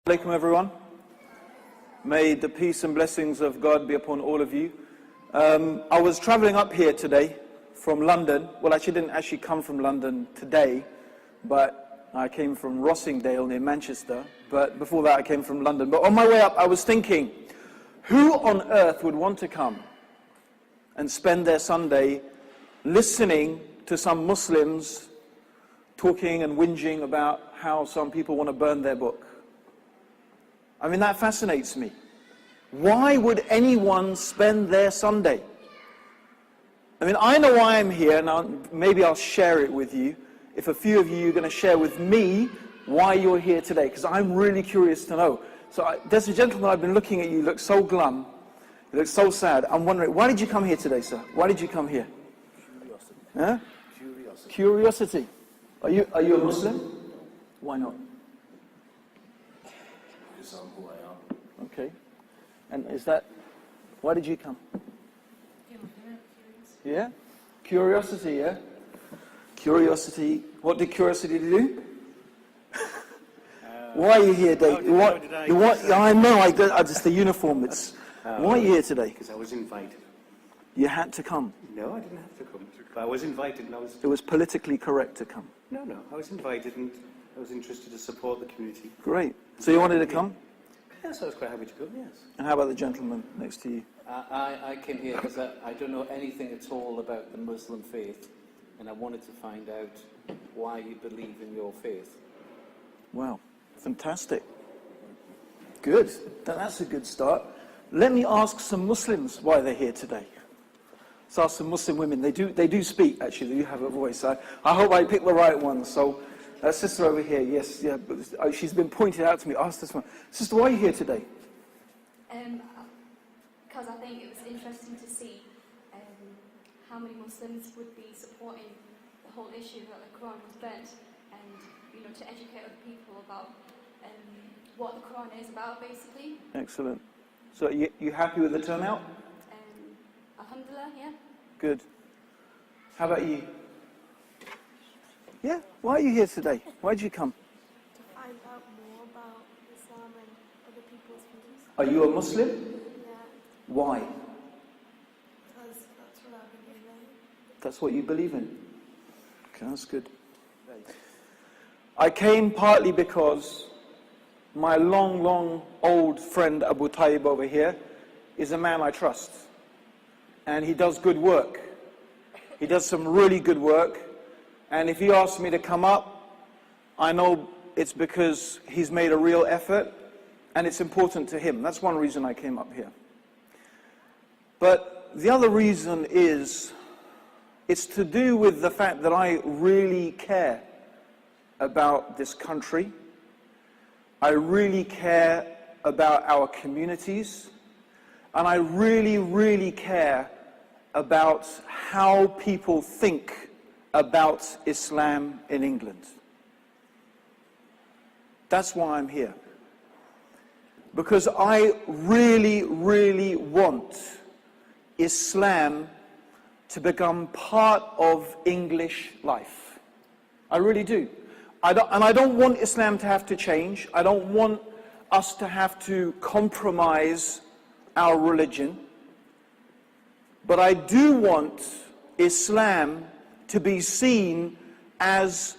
Alaikum everyone. May the peace and blessings of God be upon all of you. I was traveling up here today from London. Well, I didn't actually come from London today, but I came from Rossingdale near Manchester. But before that I came from London. But on my way up I was thinking, who on earth would want to come and spend their Sunday listening to some Muslims talking and whinging about how some people want to burn their book? I mean, that fascinates me. Why would anyone spend their Sunday? I mean, I know why I'm here. Now, maybe I'll share it with you. If a few of you are going to share with me why you're here today, because I'm really curious to know. So there's a gentleman, I've been looking at you, look so glum, you look so sad. I'm wondering, why did you come here today, sir? Why did you come here? Curiosity. Huh? Curiosity. Curiosity. Are you a Muslim? Why not? Because I'm who I am. Okay. And is that, why did you come? Yeah? Curiosity, yeah? Curiosity. What did curiosity do? Why are you here, Dave? I know, just the uniform. It's, why are you here today? Because I was invited. You had to come. No, I didn't have to come. But I was invited and I was... It was politically correct to come. No, I was invited and I was interested to support the community. Great. So you wanted to come? Yes, I was quite happy to come, yes. And how about the gentleman next to you? I came here because I don't know anything at all about the Muslim faith, and I wanted to find out why you believe in your faith. Wow, fantastic. Good. That's a good start. Let me ask some Muslims why they're here today. Let's ask some Muslim women. They do speak, actually. They do have a voice. I hope I picked the right one. So, sister over here, yes, yeah. She's been pointed out to me. Ask this one. Sister, why are you here today? Because I think it was interesting to see how many Muslims would be supporting the whole issue that the Quran was burnt, and to educate other people about what the Quran is about, basically. Excellent. So you happy with the turnout? Alhamdulillah, yeah. Good. How about you? Yeah? Why are you here today? Why did you come? To find out more about Islam and other people's views. Are you a Muslim? Yeah, Why? because that's what I believe in. That's what you believe in? Okay, that's good. I came partly because my long old friend Abu Tayyib over here is a man I trust. And he does good work. He does some really good work. And if he asks me to come up, I know it's because he's made a real effort and it's important to him. That's one reason I came up here. But the other reason is, it's to do with the fact that I really care about this country. I really care about our communities. And I really care about how people think about Islam in England. That's why I'm here. Because I really want Islam to become part of English life. I really do. I don't want Islam to have to change. I don't want us to have to compromise our religion. But I do want Islam to be seen as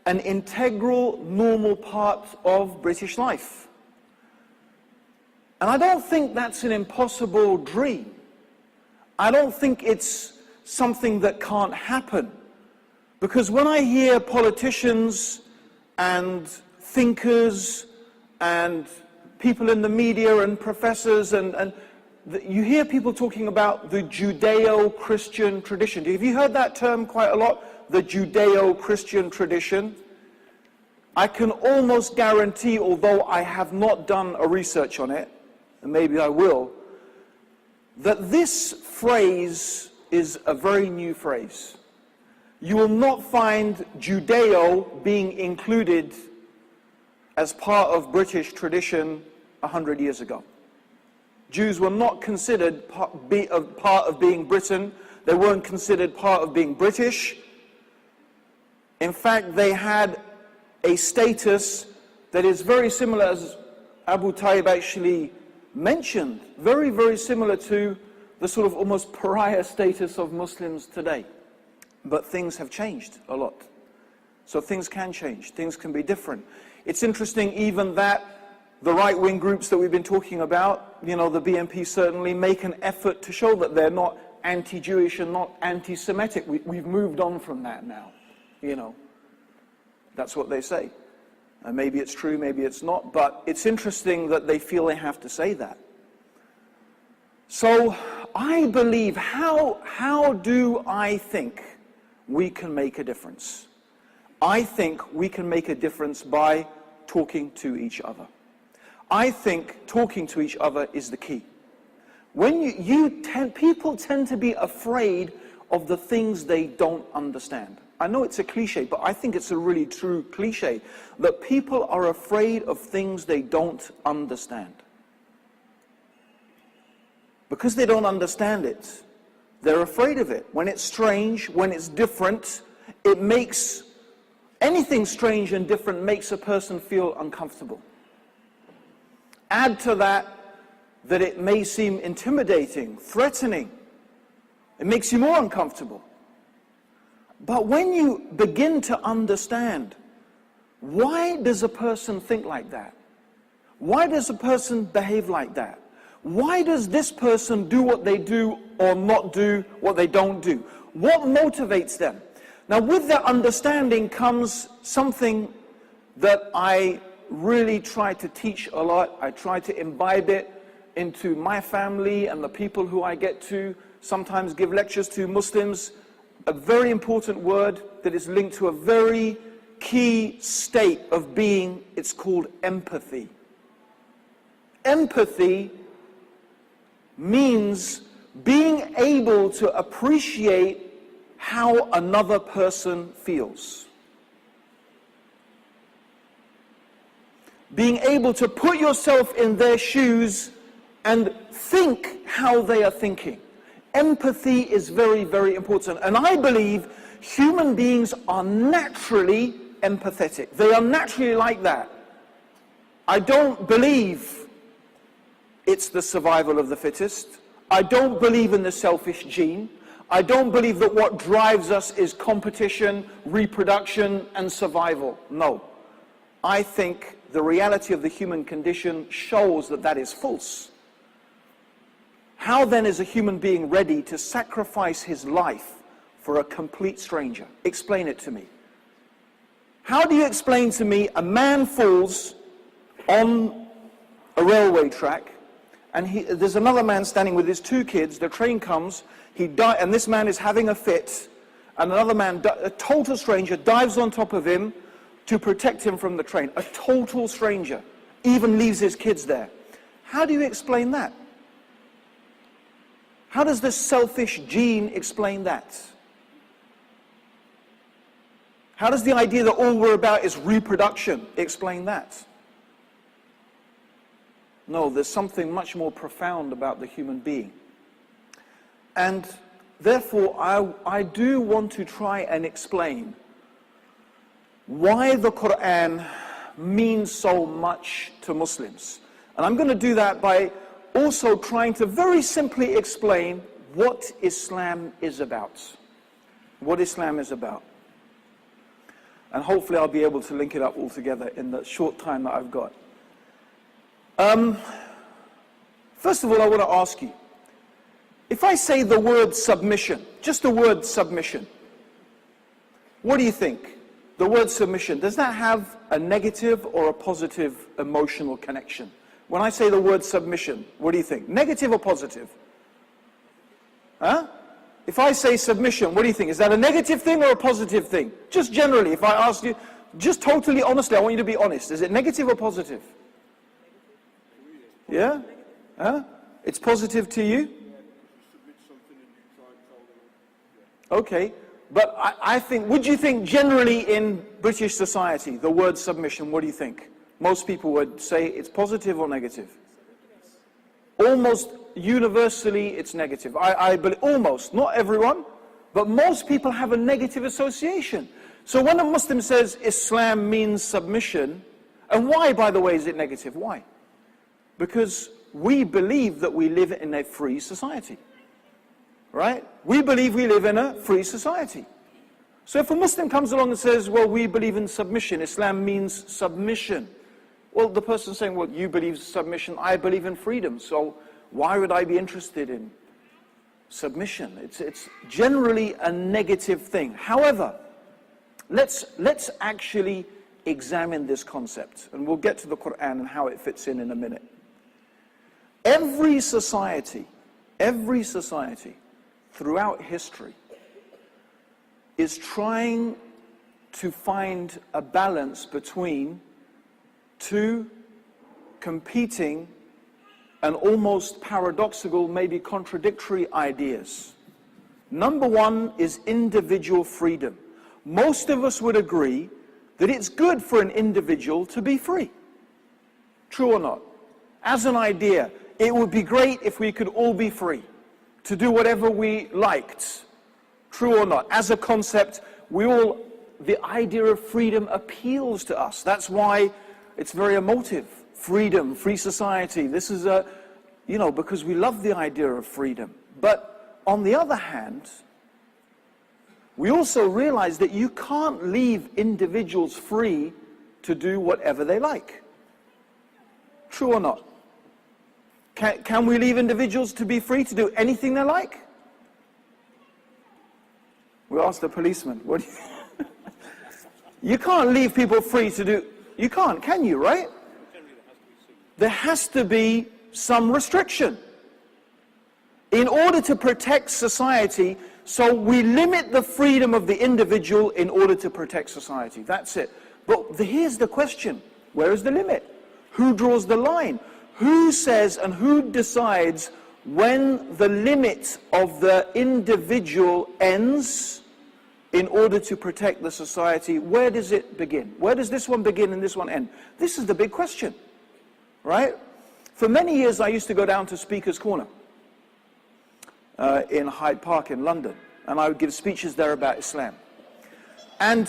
an integral, normal part of British life. And I don't think that's an impossible dream. I don't think it's something that can't happen. Because when I hear politicians and thinkers and people in the media and professors and you hear people talking about the Judeo-Christian tradition. Have you heard that term quite a lot? The Judeo-Christian tradition. I can almost guarantee, although I have not done a research on it, and maybe I will, that this phrase is a very new phrase. You will not find Judeo being included as part of British tradition 100 years ago. Jews were not considered part of being Britain. They weren't considered part of being British. In fact, they had a status that is very similar as Abu Tayyib actually mentioned, very, very similar to the sort of almost pariah status of Muslims today. But things have changed a lot. So things can change, things can be different. It's interesting even that the right-wing groups that we've been talking about, you know, the BNP certainly make an effort to show that they're not anti-Jewish and not anti-Semitic. We've moved on from that now, you know. That's what they say. And maybe it's true, maybe it's not, but it's interesting that they feel they have to say that. So I believe, how do I think we can make a difference? I think we can make a difference by talking to each other. I think talking to each other is the key. When people tend to be afraid of the things they don't understand. I know it's a cliche, but I think it's a really true cliche, that people are afraid of things they don't understand. Because they don't understand it, they're afraid of it. When it's strange, when it's different, it makes, anything strange and different makes a person feel uncomfortable. Add to that it may seem intimidating, threatening. It makes you more uncomfortable. But when you begin to understand, why does a person think like that? Why does a person behave like that? Why does this person do what they do or not do what they don't do? What motivates them? Now, with that understanding comes something that I really try to teach a lot. I try to imbibe it into my family and the people who I get to sometimes give lectures to, Muslims. A very important word that is linked to a very key state of being, it's called empathy. Empathy means being able to appreciate how another person feels. Being able to put yourself in their shoes and think how they are thinking. Empathy is very, very important. And I believe human beings are naturally empathetic. They are naturally like that. I don't believe it's the survival of the fittest. I don't believe in the selfish gene. I don't believe that what drives us is competition, reproduction, and survival. No. I think the reality of the human condition shows that that is false. How then is a human being ready to sacrifice his life for a complete stranger? Explain it to me. How do you explain to me a man falls on a railway track and there's another man standing with his two kids, the train comes, and this man is having a fit, and another man, a total stranger, dives on top of him to protect him from the train. A total stranger, even leaves his kids there. How do you explain that? How does this selfish gene explain that? How does the idea that all we're about is reproduction explain that? No, there's something much more profound about the human being. And therefore, I do want to try and explain why the Quran means so much to Muslims. And I'm going to do that by also trying to very simply explain what Islam is about. What Islam is about. And hopefully I'll be able to link it up all together in the short time that I've got. First of all, I want to ask you, if I say the word submission, just the word submission, what do you think? The word submission, does that have a negative or a positive emotional connection? When I say the word submission, what do you think? Negative or positive? Huh? If I say submission, what do you think? Is that a negative thing or a positive thing? Just generally, if I ask you, just totally honestly, I want you to be honest. Is it negative or positive? Yeah? Huh? It's positive to you? Okay. But I think, would you think generally in British society, the word submission, what do you think? Most people would say it's positive or negative. Almost universally, it's negative. I believe, almost, not everyone, but most people have a negative association. So when a Muslim says Islam means submission, and why, by the way, is it negative? Why? Because we believe that we live in a free society. Right? We believe we live in a free society. So if a Muslim comes along and says, well, we believe in submission, Islam means submission. Well, the person's saying, well, you believe submission, I believe in freedom, so why would I be interested in submission? It's generally a negative thing. However, let's actually examine this concept, and we'll get to the Quran and how it fits in a minute. Every society throughout history is trying to find a balance between two competing and almost paradoxical, maybe contradictory ideas. Number one is individual freedom. Most of us would agree that it's good for an individual to be free. True or not? As an idea, it would be great if we could all be free to do whatever we liked. True or not? As a concept, the idea of freedom appeals to us. That's why it's very emotive. Freedom, free society. This is because we love the idea of freedom. But on the other hand, we also realize that you can't leave individuals free to do whatever they like. True or not? Can we leave individuals to be free to do anything they like? We asked the policeman, what do you... You can't leave people free to do... You can't, can you, right? There has to be some restriction. In order to protect society, so we limit the freedom of the individual in order to protect society. That's it. But here's the question. Where is the limit? Who draws the line? Who says and who decides when the limit of the individual ends in order to protect the society? Where does it begin? Where does this one begin and this one end? This is the big question, right? For many years I used to go down to Speaker's Corner in Hyde Park in London, and I would give speeches there about Islam. And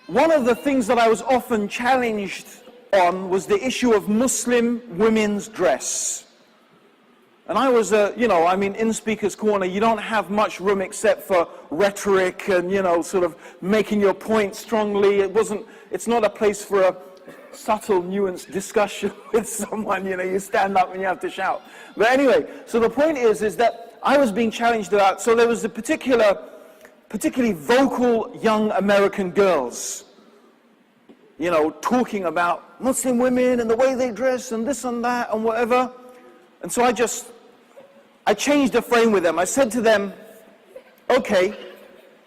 one of the things that I was often challenged on was the issue of Muslim women's dress. And I was, in Speaker's Corner, you don't have much room except for rhetoric and, sort of making your point strongly. It's not a place for a subtle, nuanced discussion with someone, you stand up and you have to shout. But anyway, so the point is that I was being challenged about, so there was a particularly vocal young American girls, talking about Muslim women and the way they dress and this and that and whatever. And so I changed the frame with them. I said to them, okay,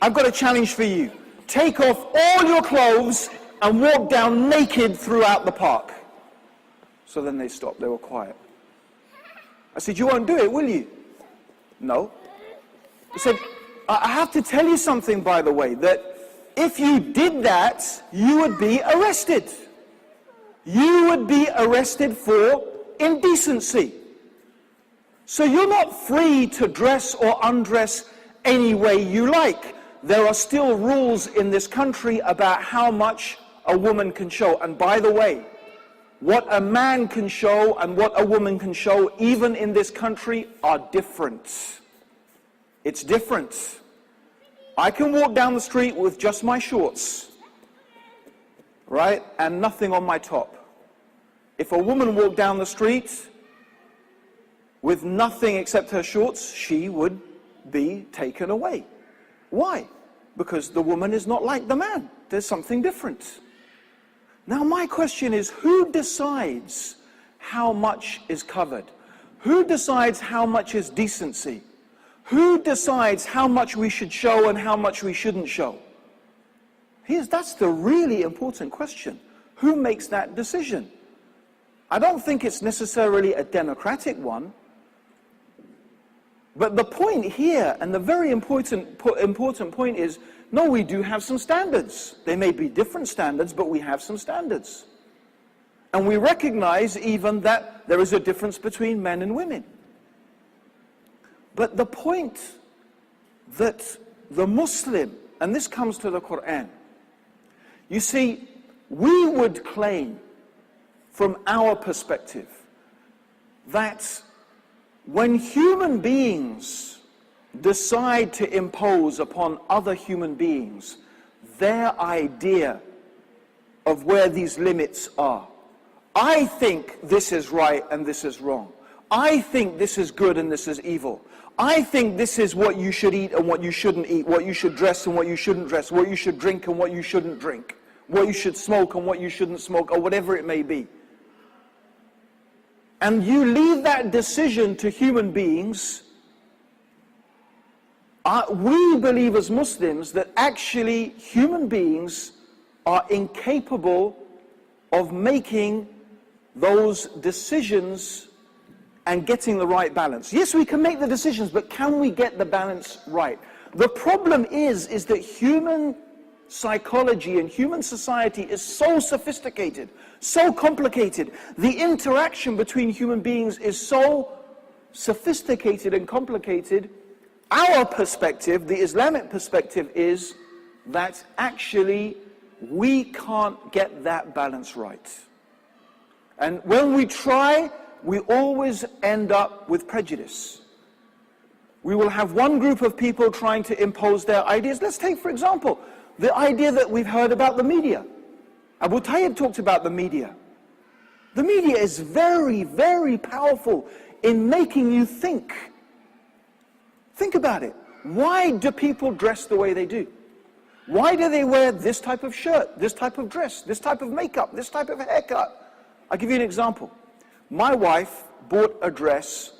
I've got a challenge for you. Take off all your clothes and walk down naked throughout the park. So then they stopped. They were quiet. I said, you won't do it, will you? No. I said, I have to tell you something, by the way, that if you did that, you would be arrested. You would be arrested for indecency. So you're not free to dress or undress any way you like. There are still rules in this country about how much a woman can show. And by the way, what a man can show and what a woman can show, even in this country, are different. It's different. I can walk down the street with just my shorts, right, and nothing on my top. If a woman walked down the street with nothing except her shorts, she would be taken away. Why? Because the woman is not like the man. There's something different. Now my question is, who decides how much is covered? Who decides how much is decency? Who decides how much we should show and how much we shouldn't show? That's the really important question. Who makes that decision? I don't think it's necessarily a democratic one. But the point here, and the very important point is, no, we do have some standards. They may be different standards, but we have some standards. And we recognize even that there is a difference between men and women. But the point that the Muslim, and this comes to the Quran, you see, we would claim from our perspective that when human beings decide to impose upon other human beings their idea of where these limits are, I think this is right and this is wrong. I think this is good and this is evil. I think this is what you should eat and what you shouldn't eat, what you should dress and what you shouldn't dress, what you should drink and what you shouldn't drink, what you should smoke and what you shouldn't smoke, or whatever it may be. And you leave that decision to human beings. We believe as Muslims that actually human beings are incapable of making those decisions and getting the right balance. Yes, we can make the decisions, but can we get the balance right? The problem is that human psychology and human society is so sophisticated, so complicated. The interaction between human beings is so sophisticated and complicated. Our perspective, the Islamic perspective, is that actually we can't get that balance right. And when we try, we always end up with prejudice. We will have one group of people trying to impose their ideas. Let's take, for example, the idea that we've heard about the media. Abu Tayyib talked about the media. The media is very, very powerful in making you think. Think about it. Why do people dress the way they do? Why do they wear this type of shirt, this type of dress, this type of makeup, this type of haircut? I'll give you an example. My wife bought a dress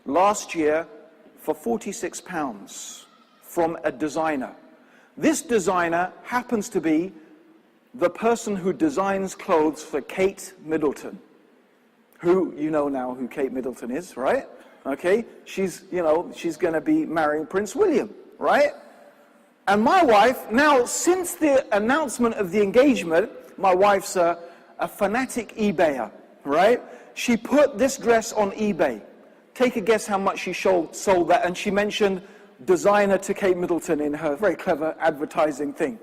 last year for £46 from a designer. This designer happens to be the person who designs clothes for Kate Middleton, who, you know now who Kate Middleton is, right? Okay, she's going to be marrying Prince William, right? And my wife, now since the announcement of the engagement, my wife's a fanatic eBayer, right? She put this dress on eBay. Take a guess how much she sold that, and she mentioned designer to Kate Middleton in her very clever advertising thing.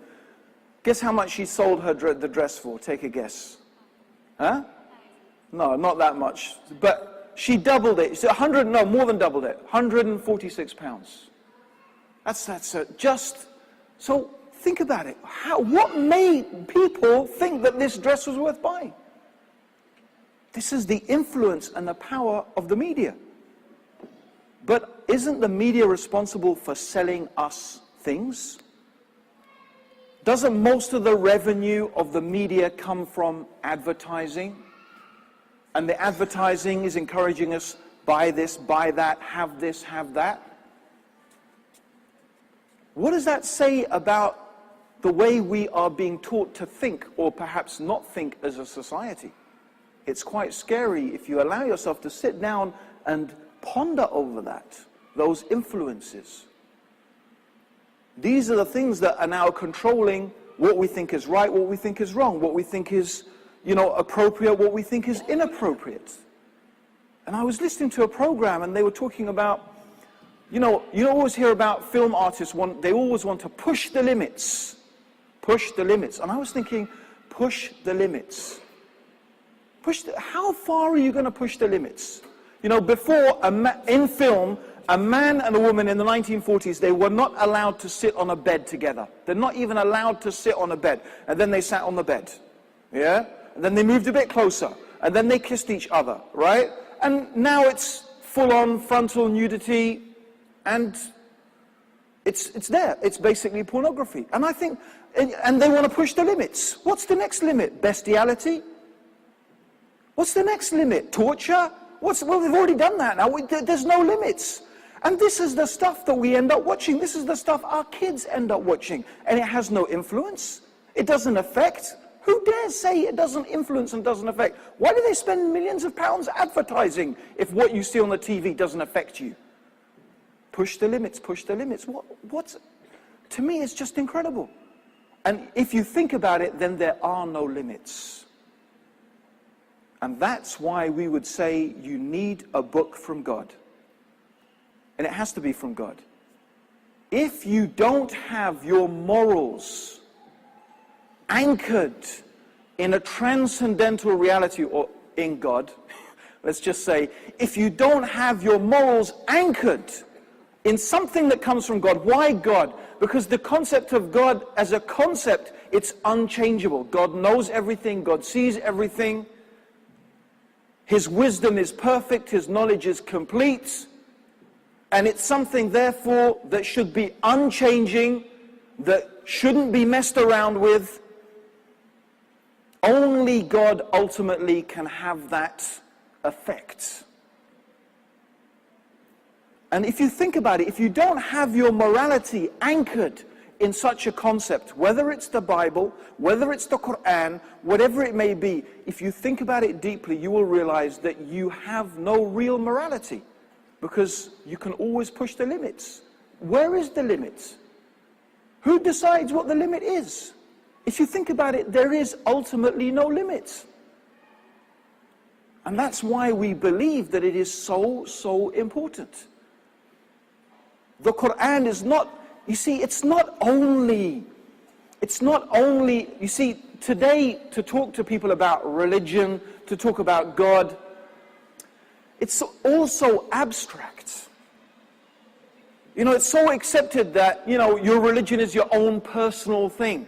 Guess how much she sold the dress for? Take a guess. Huh? No, not that much. But she doubled it. So more than doubled it. £146. That's just. So think about it. What made people think that this dress was worth buying? This is the influence and the power of the media. But isn't the media responsible for selling us things? Doesn't most of the revenue of the media come from advertising? And the advertising is encouraging us, buy this, buy that, have this, have that. What does that say about the way we are being taught to think, or perhaps not think as a society? It's quite scary if you allow yourself to sit down and ponder over that, those influences. These are the things that are now controlling what we think is right, what we think is wrong, what we think is, appropriate, what we think is inappropriate. And I was listening to a program and they were talking about, you always hear about film artists, they always want to push the limits. Push the limits. And I was thinking, push the limits. How far are you going to push the limits? Before, in film, a man and a woman in the 1940s, they were not allowed to sit on a bed together. They're not even allowed to sit on a bed. And then they sat on the bed. Yeah? And then they moved a bit closer. And then they kissed each other, right? And now it's full-on frontal nudity. And it's there. It's basically pornography. And I think, and they want to push the limits. What's the next limit? Bestiality? What's the next limit? Torture? Well, they've already done that now. There's no limits. And this is the stuff that we end up watching. This is the stuff our kids end up watching. And it has no influence. It doesn't affect. Who dares say it doesn't influence and doesn't affect? Why do they spend millions of pounds advertising if what you see on the TV doesn't affect you? Push the limits, push the limits. To me, it's just incredible. And if you think about it, then there are no limits. And that's why we would say you need a book from God. And it has to be from God. If you don't have your morals anchored in a transcendental reality or in God, let's just say, if you don't have your morals anchored in something that comes from God. Why God? Because the concept of God as a concept, it's unchangeable. God knows everything. God sees everything. His wisdom is perfect. His knowledge is complete. And it's something, therefore, that should be unchanging, that shouldn't be messed around with. Only God ultimately can have that effect. And if you think about it, if you don't have your morality anchored in such a concept, whether it's the Bible, whether it's the Quran, whatever it may be, if you think about it deeply, you will realize that you have no real morality, because you can always push the limits. Where is the limit? Who decides what the limit is? If you think about it, there is ultimately no limit. And that's why we believe that it is so important. The Quran is not, you see, it's not only, you see, today to talk to people about religion, to talk about God, it's also abstract. You know, it's so accepted that, you know, your religion is your own personal thing.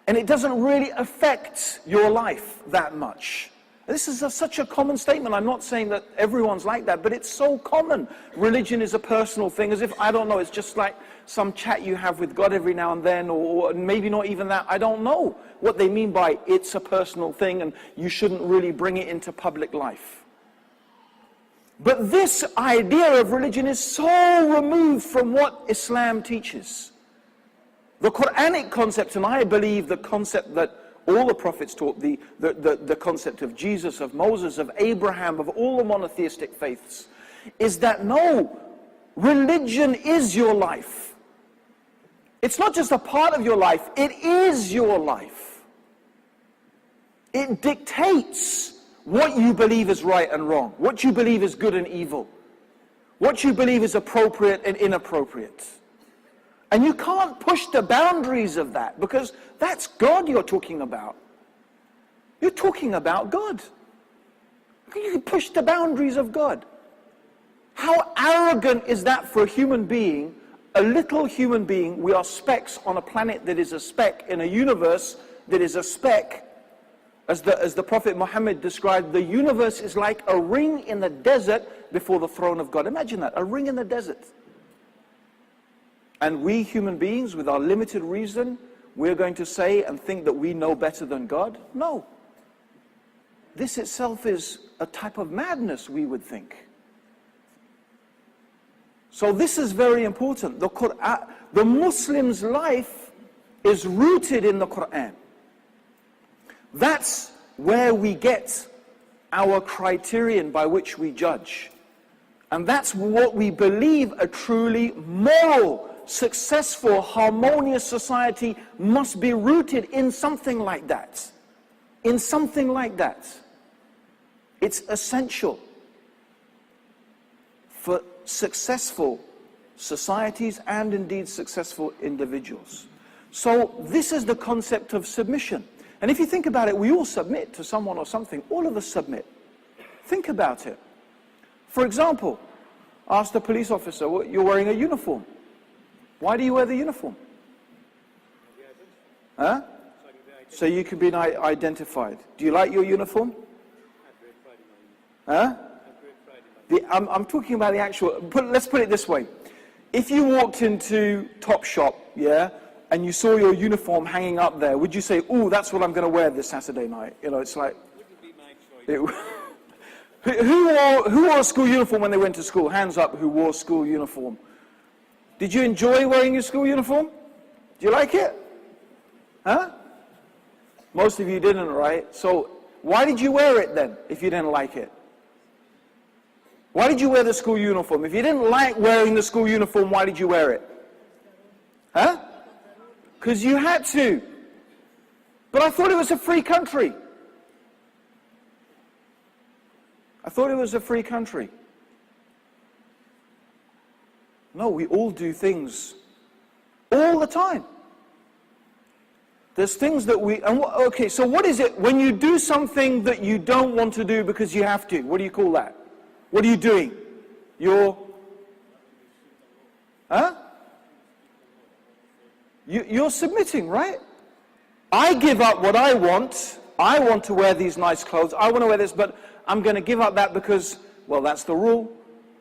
And it doesn't really affect your life that much. This is such a common statement. I'm not saying that everyone's like that, but it's so common. Religion is a personal thing, as if, I don't know, it's just like some chat you have with God every now and then, or maybe not even that. I don't know what they mean by it's a personal thing and you shouldn't really bring it into public life. But this idea of religion is so removed from what Islam teaches. The Quranic concept, and I believe the concept that all the prophets taught, the concept of Jesus, of Moses, of Abraham, of all the monotheistic faiths, is that no, religion is your life. It's not just a part of your life, it is your life. It dictates what you believe is right and wrong, what you believe is good and evil, what you believe is appropriate and inappropriate. And you can't push the boundaries of that, because that's God you're talking about. You're talking about God. You can push the boundaries of God. How arrogant is that for a human being, a little human being? We are specks on a planet that is a speck, in a universe that is a speck. As the Prophet Muhammad described, the universe is like a ring in the desert before the throne of God. Imagine that, a ring in the desert. And we human beings, with our limited reason, we're going to say and think that we know better than God? No. This itself is a type of madness, we would think. So this is very important. The Muslim's life is rooted in the Quran. That's where we get our criterion by which we judge. And that's what we believe a truly moral, successful, harmonious society must be rooted in, something like that. In something like that. It's essential for successful societies and indeed successful individuals. So this is the concept of submission. And if you think about it, we all submit to someone or something. All of us submit. Think about it. For example, ask the police officer, well, you're wearing a uniform. Why do you wear the uniform? Huh? So you can be identified. Do you like your uniform? Huh? I'm talking about the actual, let's put it this way. If you walked into Topshop, yeah, and you saw your uniform hanging up there, would you say, "Ooh, that's what I'm going to wear this Saturday night"? You know, it's like, who wore a school uniform when they went to school? Hands up, who wore school uniform? Did you enjoy wearing your school uniform? Do you like it? Huh? Most of you didn't, right? So why did you wear it then, if you didn't like it? Why did you wear the school uniform? If you didn't like wearing the school uniform, why did you wear it? Huh? Because you had to. But I thought it was a free country. I thought it was a free country. No, we all do things all the time. There's things that okay, so what is it when you do something that you don't want to do because you have to? What do you call that? What are you doing? You're submitting, right? I give up what I want. I want to wear these nice clothes. I want to wear this, but I'm going to give up that because, well, that's the rule.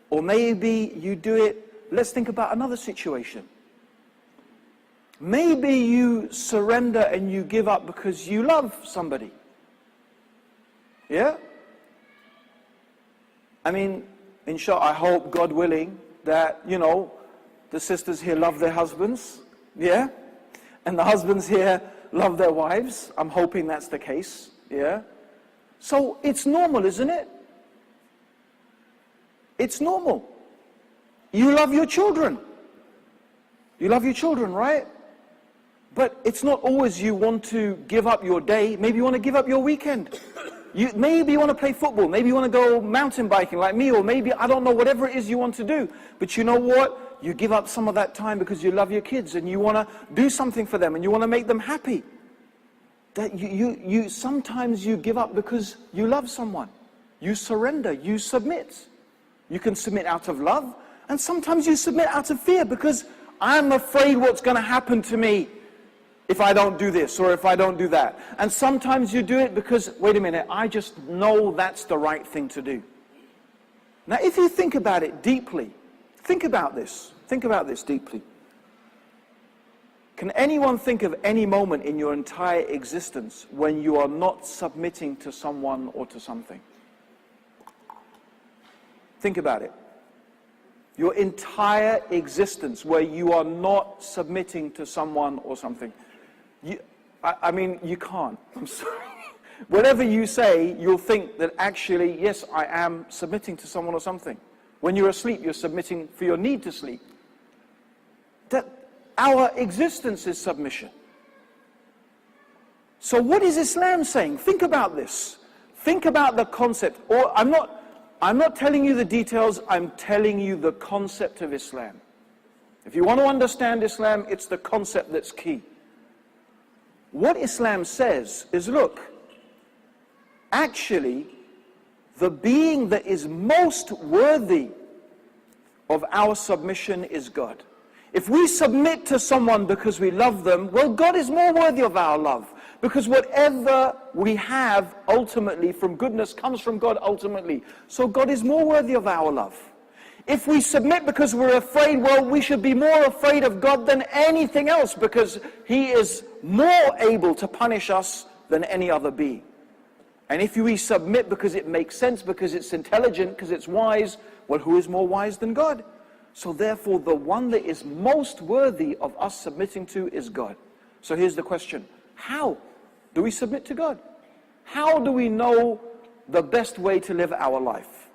Or maybe you do it. Let's think about another situation. Maybe you surrender and you give up because you love somebody. Yeah? I mean, inshallah, I hope, God willing, that, the sisters here love their husbands. Yeah? And the husbands here love their wives. I'm hoping that's the case. Yeah? So it's normal, isn't it? It's normal. You love your children. You love your children, right? But it's not always you want to give up your day. Maybe you want to give up your weekend. Maybe you want to play football. Maybe you want to go mountain biking like me. Or maybe, I don't know, whatever it is you want to do. But you know what? You give up some of that time because you love your kids and you want to do something for them and you want to make them happy. That you sometimes you give up because you love someone. You surrender. You submit. You can submit out of love. And sometimes you submit out of fear because I'm afraid what's going to happen to me if I don't do this or if I don't do that. And sometimes you do it because, wait a minute, I just know that's the right thing to do. Now, if you think about it deeply, think about this deeply. Can anyone think of any moment in your entire existence when you are not submitting to someone or to something? Think about it. Your entire existence where you are not submitting to someone or something. I mean, you can't. I'm sorry. Whatever you say, you'll think that actually, yes, I am submitting to someone or something. When you're asleep, you're submitting for your need to sleep. That our existence is submission. So what is Islam saying? Think about this. Think about the concept. Or I'm not telling you the details, I'm telling you the concept of Islam. If you want to understand Islam, it's the concept that's key. What Islam says is, look, actually, the being that is most worthy of our submission is God. If we submit to someone because we love them, well, God is more worthy of our love. Because whatever we have ultimately from goodness comes from God ultimately. So God is more worthy of our love. If we submit because we're afraid, well, we should be more afraid of God than anything else because He is more able to punish us than any other being. And if we submit because it makes sense, because it's intelligent, because it's wise, well, who is more wise than God? So therefore, the one that is most worthy of us submitting to is God. So here's the question. How do we submit to God? How do we know the best way to live our life?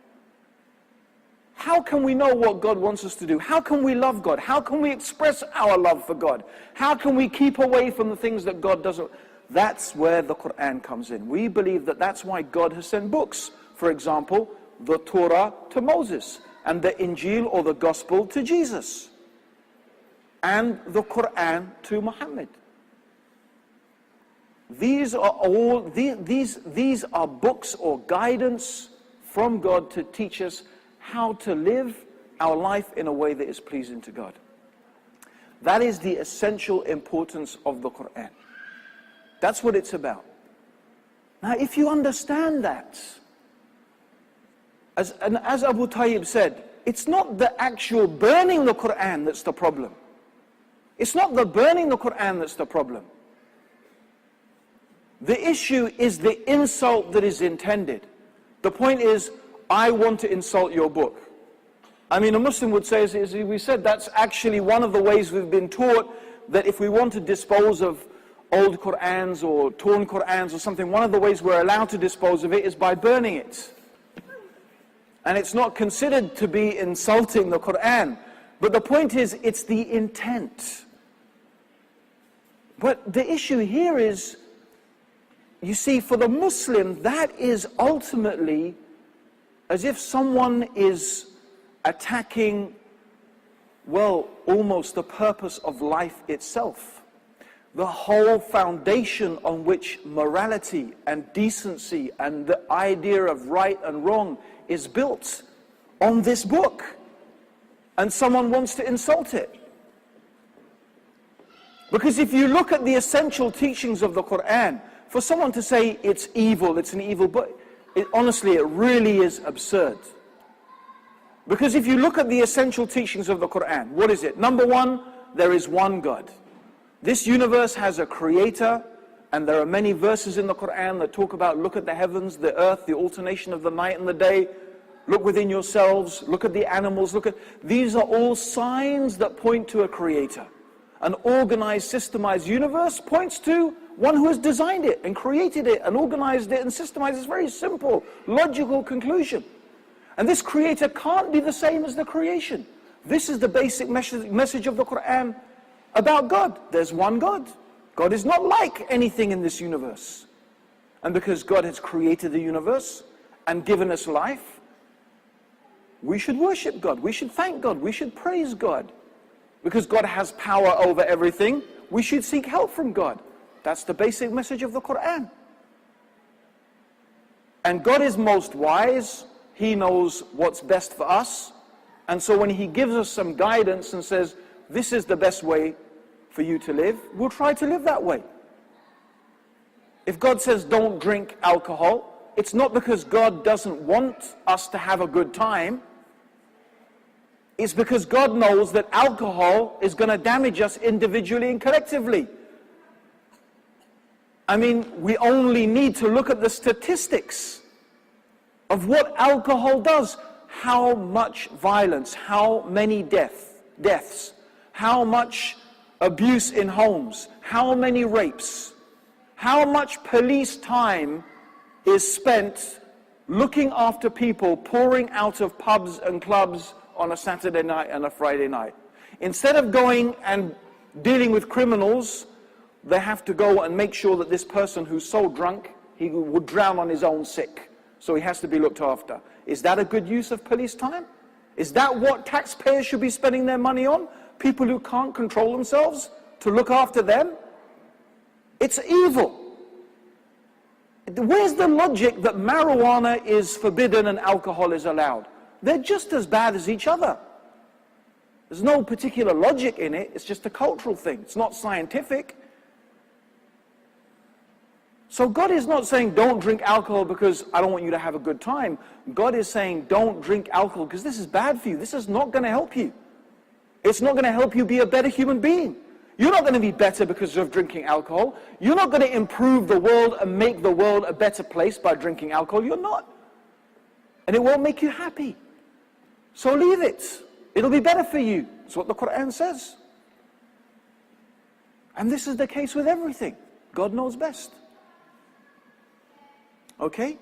How can we know what God wants us to do? How can we love God? How can we express our love for God? How can we keep away from the things that God doesn't? That's where the Quran comes in. We believe that that's why God has sent books. For example, the Torah to Moses, and the Injil or the Gospel to Jesus, and the Quran to Muhammad. These are books or guidance from God to teach us how to live our life in a way that is pleasing to God. That is the essential importance of the Quran. That's what it's about. Now, if you understand that, as Abu Tayyib said, it's not the actual burning the Quran that's the problem. It's not the burning the Quran that's the problem. The issue is the insult that is intended. The point is, I want to insult your book. I mean, a Muslim would say, as we said, that's actually one of the ways we've been taught that if we want to dispose of old Qur'ans or torn Qur'ans or something, one of the ways we're allowed to dispose of it is by burning it. And it's not considered to be insulting the Qur'an. But the point is, it's the intent. But the issue here is, you see, for the Muslim, that is ultimately as if someone is attacking, well, almost the purpose of life itself. the whole foundation on which morality and decency and the idea of right and wrong is built on this book. And someone wants to insult it. Because if you look at the essential teachings of the Quran, for someone to say it's evil, it's an evil book, honestly, it really is absurd. Because if you look at the essential teachings of the Quran, what is it? Number one, there is one God. This universe has a creator, and there are many verses in the Quran that talk about look at the heavens, the earth, the alternation of the night and the day. Look within yourselves, look at the animals, these are all signs that point to a creator. An organized, systemized universe points to one who has designed it and created it and organized it and systemized it. It's very simple, logical conclusion. And this creator can't be the same as the creation. This is the basic message of the Quran about God. There's one God. God is not like anything in this universe. And because God has created the universe and given us life, we should worship God, we should thank God, we should praise God. Because God has power over everything, we should seek help from God. That's the basic message of the Quran. And God is most wise, He knows what's best for us. And so when He gives us some guidance and says, this is the best way for you to live, we'll try to live that way. If God says don't drink alcohol, it's not because God doesn't want us to have a good time. It's because God knows that alcohol is going to damage us individually and collectively. I mean, we only need to look at the statistics of what alcohol does. How much violence, how many deaths, how much abuse in homes, how many rapes, how much police time is spent looking after people pouring out of pubs and clubs on a Saturday night and a Friday night. Instead of going and dealing with criminals, they have to go and make sure that this person who's so drunk, he would drown on his own sick. So he has to be looked after. Is that a good use of police time? Is that what taxpayers should be spending their money on? People who can't control themselves, to look after them? It's evil. Where's the logic that marijuana is forbidden and alcohol is allowed? They're just as bad as each other. There's no particular logic in it. It's just a cultural thing. It's not scientific. So God is not saying don't drink alcohol because I don't want you to have a good time. God is saying don't drink alcohol because this is bad for you. This is not going to help you. It's not going to help you be a better human being. You're not going to be better because of drinking alcohol. You're not going to improve the world and make the world a better place by drinking alcohol. You're not. And it won't make you happy. So leave it. It'll be better for you. That's what the Quran says. And this is the case with everything. God knows best. Okay?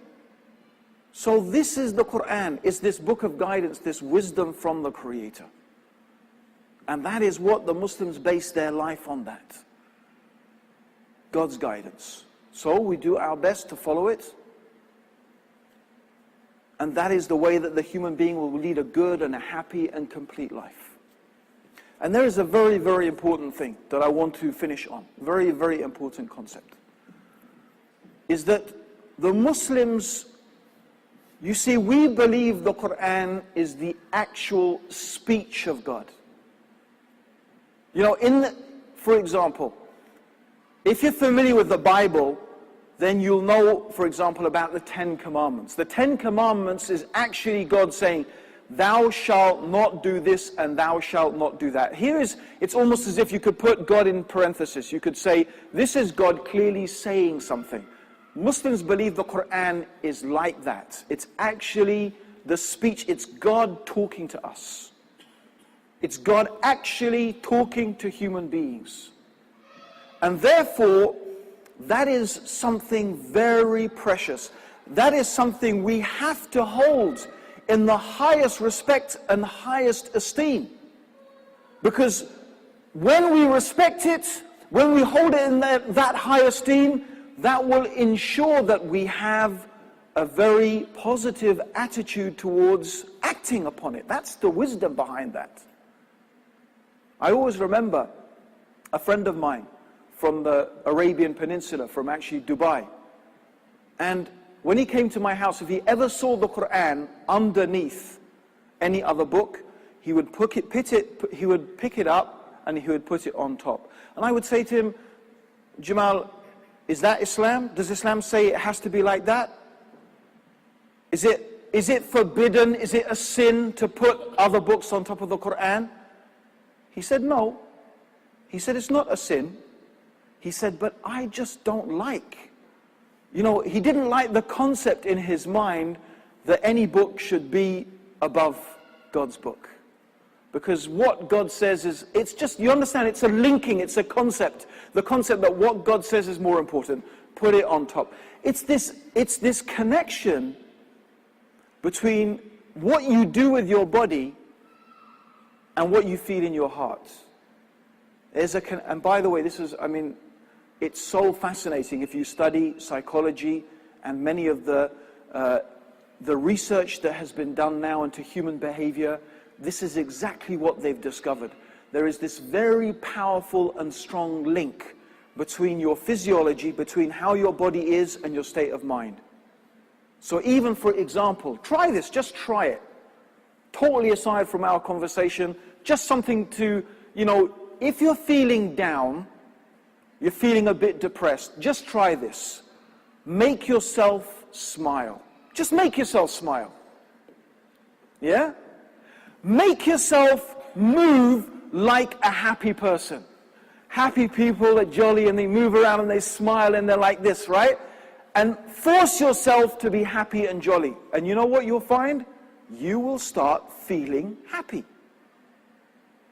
So this is the Quran. It's this book of guidance, this wisdom from the Creator. And that is what the Muslims base their life on, that. God's guidance. So we do our best to follow it. And that is the way that the human being will lead a good and a happy and complete life. And there is a very, very important thing that I want to finish on. Very, very important concept. Is that the Muslims, you see, we believe the Quran is the actual speech of God. You know, for example, if you're familiar with the Bible, then you'll know, for example, about the 10 Commandments. The 10 Commandments is actually God saying, thou shalt not do this and thou shalt not do that. It's almost as if you could put God in parenthesis. You could say, this is God clearly saying something. Muslims believe the Quran is like that. It's actually the speech, it's God talking to us. It's God actually talking to human beings. And therefore, that is something very precious. That is something we have to hold in the highest respect and highest esteem. Because when we respect it, when we hold it in that high esteem, that will ensure that we have a very positive attitude towards acting upon it. That's the wisdom behind that. I always remember a friend of mine from the Arabian Peninsula, from actually Dubai. And when he came to my house, if he ever saw the Quran underneath any other book, he would pick it up and he would put it on top. And I would say to him, Jamal, is that Islam? Does Islam say it has to be like that? Is it forbidden? Is it a sin to put other books on top of the Quran? He said, no. He said, it's not a sin. He said, but I just don't like. You know, he didn't like the concept in his mind that any book should be above God's book. Because what God says is, it's just, you understand, it's a linking, it's a concept. The concept that what God says is more important, put it on top. It's this connection between what you do with your body and what you feel in your heart. And by the way, this is, I mean, it's so fascinating if you study psychology and many of the research that has been done now into human behavior. This is exactly what they've discovered. There is this very powerful and strong link between your physiology, between how your body is and your state of mind. So even, for example, try this, just try it. Totally aside from our conversation, just something to, you know, if you're feeling down, you're feeling a bit depressed, just try this. Make yourself smile. Just make yourself smile. Yeah? Make yourself move like a happy person. Happy people are jolly and they move around and they smile and they're like this, right? And force yourself to be happy and jolly. And you know what you'll find? You will start feeling happy.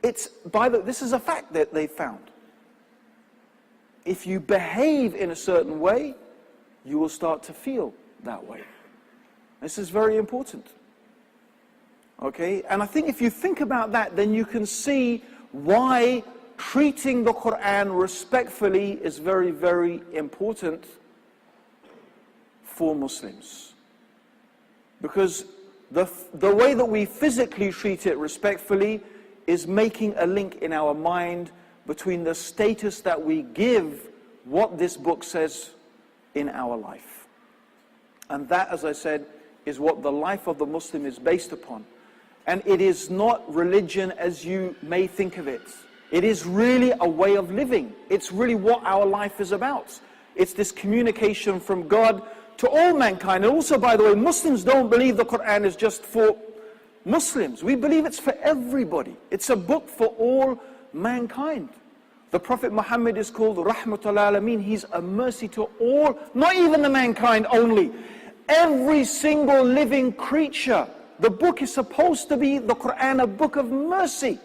This is a fact that they found. If you behave in a certain way, you will start to feel that way. This is very important. Okay? And I think if you think about that, then you can see why treating the Quran respectfully is very, very important for Muslims. Because the way that we physically treat it respectfully is making a link in our mind between the status that we give what this book says in our life. And that, as I said, is what the life of the Muslim is based upon. And it is not religion as you may think of it. It is really a way of living. It's really what our life is about. It's this communication from God to all mankind. And also, by the way, Muslims don't believe the Quran is just for Muslims. We believe it's for everybody. It's a book for all mankind. The Prophet Muhammad is called Rahmatul Alameen. He's a mercy to all, not even the mankind only. Every single living creature. The book is supposed to be, the Quran, a book of mercy.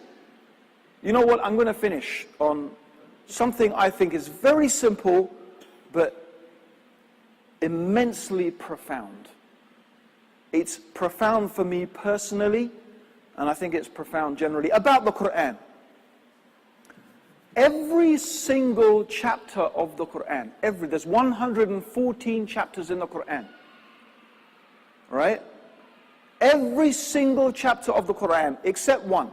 You know what? I'm going to finish on something I think is very simple, but immensely profound. It's profound for me personally, and I think it's profound generally, about the Quran. Every single chapter of the Quran, there's 114 chapters in the Quran, right? Every single chapter of the Quran, except one,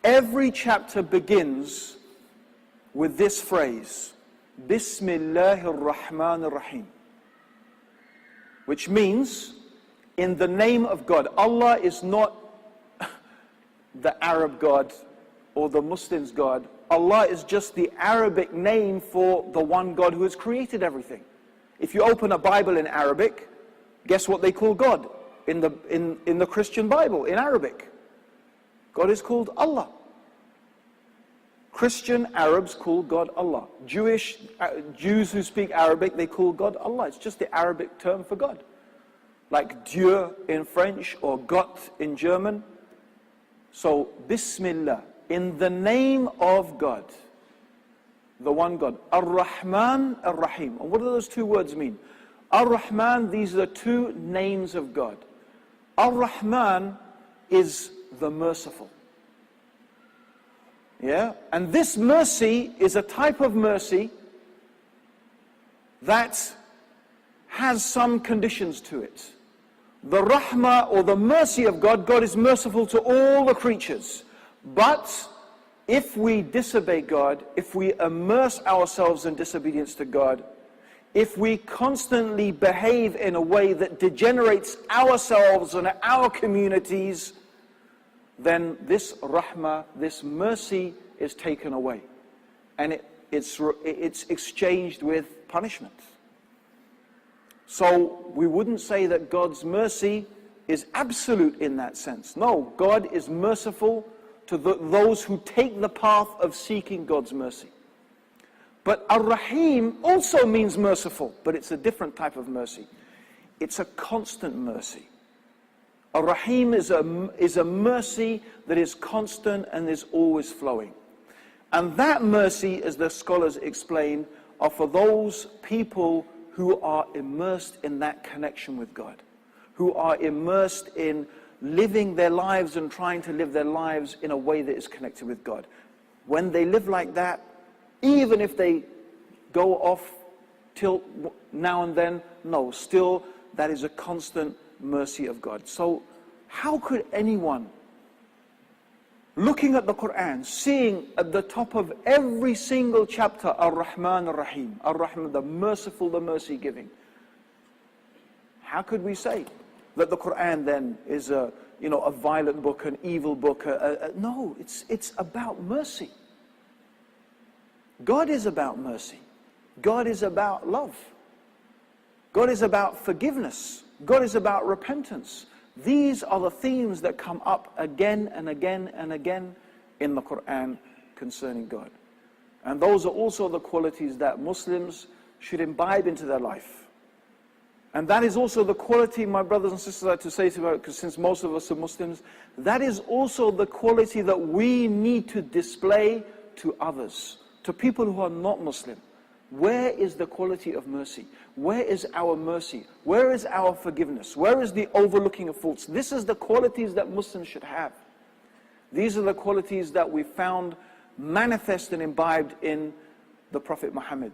every chapter begins with this phrase, Bismillahir Rahmanir Rahim, which means, in the name of God. Allah is not the Arab God or the Muslims' God. Allah is just the Arabic name for the one God who has created everything. If you open a Bible in Arabic, guess what they call God? In the Christian Bible, in Arabic, God is called Allah. Christian Arabs call God Allah. Jews who speak Arabic, they call God Allah. It's just the Arabic term for God. Like Dieu in French or Gott in German. So, Bismillah, in the name of God, the one God. Ar-Rahman, Ar-Rahim. And what do those two words mean? Ar-Rahman, these are the two names of God. Ar-Rahman is the merciful. Yeah? And this mercy is a type of mercy that has some conditions to it. The rahmah, or the mercy of God, God is merciful to all the creatures. But if we disobey God, if we immerse ourselves in disobedience to God, if we constantly behave in a way that degenerates ourselves and our communities, then this rahmah, this mercy is taken away. And it's exchanged with punishment. So we wouldn't say that God's mercy is absolute in that sense. No, God is merciful to those who take the path of seeking God's mercy. But Ar-Rahim also means merciful, but it's a different type of mercy. It's a constant mercy. Ar-Rahim is a mercy that is constant and is always flowing. And that mercy, as the scholars explain, are for those people who are immersed in that connection with God, who are immersed in living their lives and trying to live their lives in a way that is connected with God. When they live like that, even if they go off till now and then, no, still that is a constant mercy of God. So how could anyone, looking at the Quran, seeing at the top of every single chapter, Ar-Rahman Ar-Rahim, Ar-Rahman, the merciful, the mercy giving, how could we say that the Quran then is a violent book, an evil book? No, it's about mercy. God is about mercy. God is about love. God is about forgiveness. God is about repentance. These are the themes that come up again and again and again in the Quran concerning God. And those are also the qualities that Muslims should imbibe into their life. And that is also the quality, my brothers and sisters, I like to say to you, because since most of us are Muslims, that is also the quality that we need to display to others, to people who are not Muslim. Where is the quality of mercy? Where is our mercy? Where is our forgiveness? Where is the overlooking of faults? This is the qualities that Muslims should have. These are the qualities that we found manifest and imbibed in the Prophet Muhammad.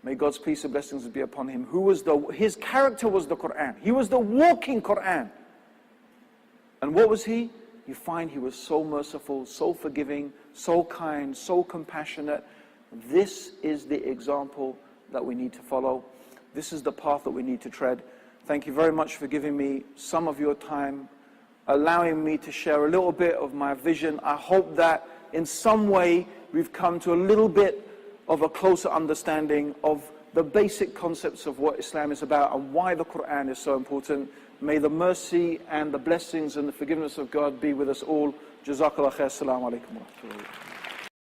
May God's peace and blessings be upon him. His character was the Quran. He was the walking Quran. And what was he? You find he was so merciful, so forgiving, so kind, so compassionate. This is the example that we need to follow. This is the path that we need to tread. Thank you very much for giving me some of your time, allowing me to share a little bit of my vision. I hope that in some way we've come to a little bit of a closer understanding of the basic concepts of what Islam is about and why the Quran is so important. May the mercy and the blessings and the forgiveness of God be with us all. Jazakallah khair. Assalamu alaikum wa rahmatullahi.